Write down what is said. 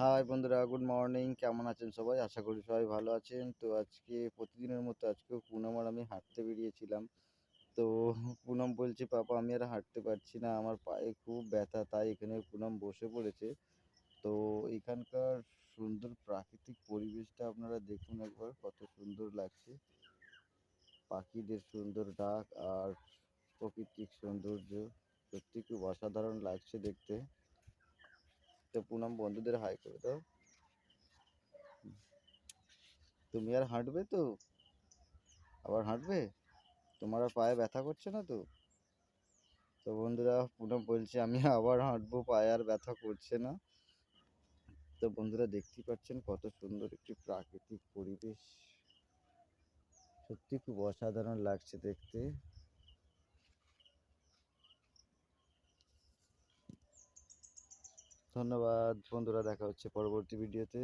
High বন্ধুরা, good morning. কেমন আছেন সবাই? আশা করি সবাই ভালো আছেন। তো আজকে প্রতিদিনের মতো আজকেও পুনম আর আমি হাঁটতে বেরিয়েছিলাম। তো পুনম বলছে, পাপা আমি আর হাঁটতে পারছি না, আমার পায়ে খুব ব্যথা। তাই এখানে পুনম বসে পড়েছে। তো এখানকার সুন্দর প্রাকৃতিক পরিবেশটা আপনারা দেখুন একবার, কত সুন্দর লাগছে। পাখিদের সুন্দর ডাক আর প্রাকৃতিক সৌন্দর্য সত্যি খুব অসাধারণ লাগছে দেখতে। তো পুনম বন্ধুদের হাই করে দাও। তুমি আর হাঁটবে তো? আবার হাঁটবে? তোমার আর পায়ে ব্যথা করছে না তো? তো বন্ধুরা, পুনম বলছে আমি আবার হাঁটবো, পায়ে আর ব্যথা করছে না। তো বন্ধুরা, দেখতেই পাচ্ছেন কত সুন্দর একটি প্রাকৃতিক পরিবেশ। সত্যি খুব অসাধারণ লাগছে দেখতে। ধন্যবাদ বন্ধুরা, দেখা হচ্ছে পরবর্তী ভিডিওতে।